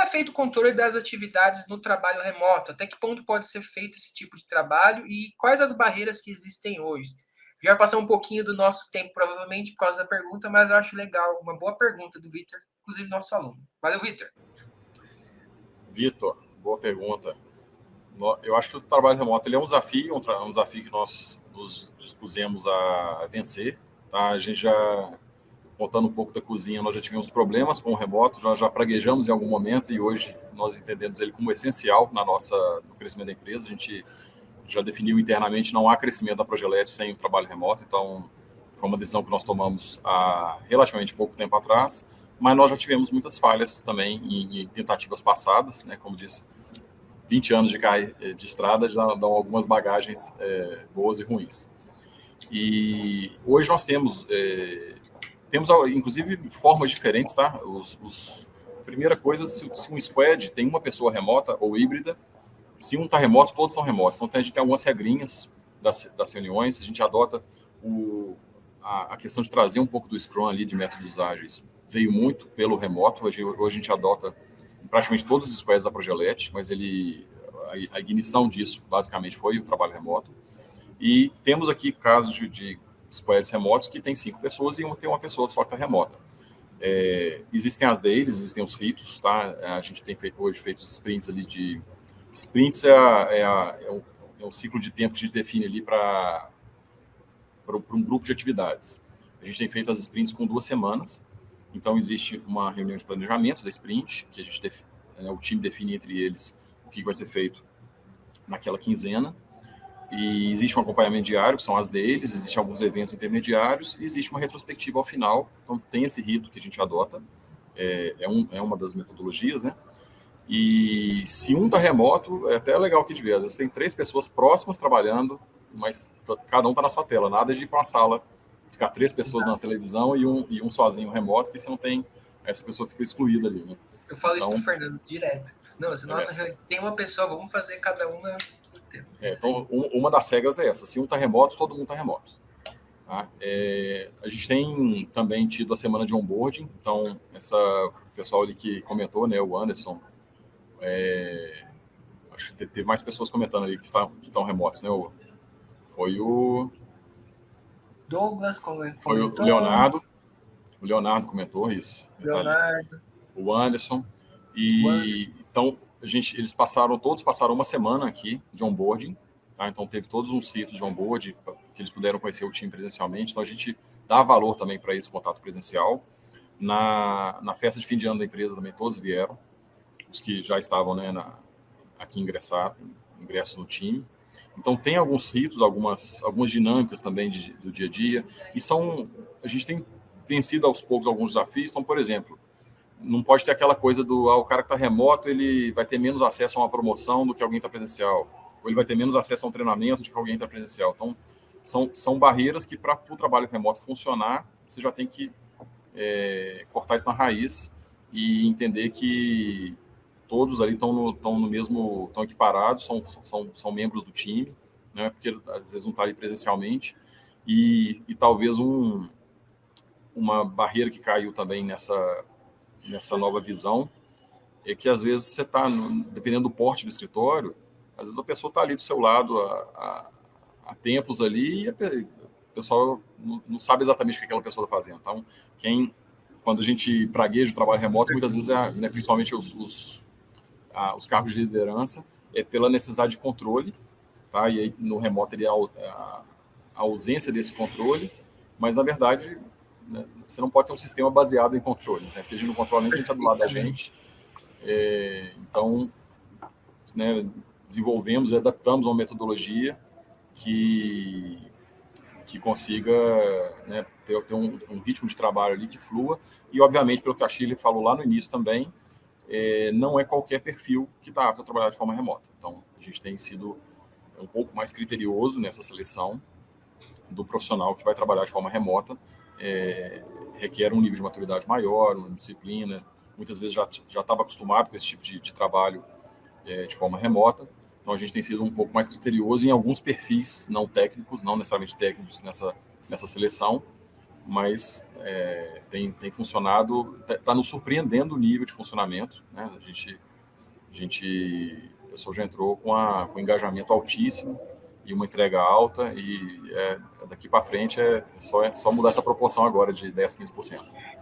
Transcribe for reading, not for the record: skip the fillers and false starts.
é feito o controle das atividades no trabalho remoto? Até que ponto pode ser feito esse tipo de trabalho e quais as barreiras que existem hoje? Já vai passar um pouquinho do nosso tempo, provavelmente, por causa da pergunta, mas eu acho legal, uma boa pergunta do Vitor, inclusive nosso aluno. Valeu, Vitor. Vitor, boa pergunta. Eu acho que o trabalho remoto ele é um desafio, um desafio que nós nos dispusemos a vencer. Tá? A gente já, contando um pouco da cozinha, nós já tivemos problemas com o remoto, já praguejamos em algum momento e hoje nós entendemos ele como essencial no crescimento da empresa. A gente já definiu internamente, não há crescimento da Progilete sem o trabalho remoto, então foi uma decisão que nós tomamos há relativamente pouco tempo atrás, mas nós já tivemos muitas falhas também em tentativas passadas, né? Como disse, 20 anos de estrada já dão algumas bagagens boas e ruins. E hoje nós temos inclusive formas diferentes, tá? Primeira coisa, se um squad tem uma pessoa remota ou híbrida, se um está remoto, todos estão remotos. Então a gente tem algumas regrinhas das reuniões, a gente adota a questão de trazer um pouco do Scrum ali, de métodos ágeis, veio muito pelo remoto. Hoje a gente adota praticamente todos os squads da Progilete, mas a ignição disso, basicamente, foi o trabalho remoto. E temos aqui casos de squads remotos que tem 5 pessoas e tem uma pessoa só que está remota. Existem as dailies, existem os ritos, tá? A gente tem hoje feito os sprints ali de... Sprints é um ciclo de tempo que a gente define ali para um grupo de atividades. A gente tem feito as sprints com 2 semanas, então existe uma reunião de planejamento da sprint, que o time define entre eles o que vai ser feito naquela quinzena, e existe um acompanhamento diário, que são as deles, existem alguns eventos intermediários, e existe uma retrospectiva ao final, então tem esse rito que a gente adota, é uma das metodologias, né? E se um está remoto, é até legal aqui de ver, às vezes tem 3 pessoas próximas trabalhando, mas cada um está na sua tela, nada de ir para uma sala, ficar 3 pessoas na televisão e um sozinho remoto, que você não tem, essa pessoa fica excluída ali, né? Eu falo isso pro Fernando direto. Não, se nossa tem uma pessoa, vamos fazer cada uma no tempo. Então, uma das regras é essa, se um está remoto, todo mundo está remoto. Tá? A gente tem também tido a semana de onboarding, então, o pessoal ali que comentou, né, o Anderson, acho que teve mais pessoas comentando ali que estão remotos, né? Foi o Douglas comentou. Foi o Leonardo. O Leonardo comentou isso. Leonardo. O Anderson. Então, eles todos passaram uma semana aqui de onboarding. Tá? Então, teve todos uns ritos de onboarding que eles puderam conhecer o time presencialmente. Então, a gente dá valor também para esse contato presencial. Na festa de fim de ano da empresa também todos vieram. Os que já estavam, né, aqui ingressos no time. Então, tem alguns ritos, algumas dinâmicas também do dia a dia. E a gente tem vencido aos poucos alguns desafios. Então, por exemplo, não pode ter aquela coisa o cara que está remoto, ele vai ter menos acesso a uma promoção do que alguém está presencial. Ou ele vai ter menos acesso a um treinamento do que alguém está presencial. Então, são barreiras que, para o trabalho remoto funcionar, você já tem que cortar isso na raiz e entender que todos ali estão equiparados, são membros do time, né? Porque às vezes não está ali presencialmente, e talvez uma barreira que caiu também nessa nova visão é que às vezes você está, dependendo do porte do escritório, às vezes a pessoa está ali do seu lado há tempos ali e o pessoal não sabe exatamente o que aquela pessoa está fazendo. Então, quando a gente pragueja o trabalho remoto, muitas vezes, né, principalmente os cargos de liderança, é pela necessidade de controle, tá? E aí no remoto ele a ausência desse controle, mas na verdade, né, você não pode ter um sistema baseado em controle, né? Porque a gente não controla nem quem está do lado da gente. Então, né, desenvolvemos e adaptamos uma metodologia que consiga, né, ter um ritmo de trabalho ali que flua, e obviamente, pelo que a Shirley falou lá no início também, não é qualquer perfil que está apto a trabalhar de forma remota. Então, a gente tem sido um pouco mais criterioso nessa seleção do profissional que vai trabalhar de forma remota. Requer um nível de maturidade maior, uma disciplina. Muitas vezes já estava acostumado com esse tipo de trabalho de forma remota. Então, a gente tem sido um pouco mais criterioso em alguns perfis não técnicos, não necessariamente técnicos nessa seleção, mas tem funcionado, está nos surpreendendo o nível de funcionamento, né? A pessoa já entrou com engajamento altíssimo e uma entrega alta, e daqui para frente é só mudar essa proporção agora de 10, 15%.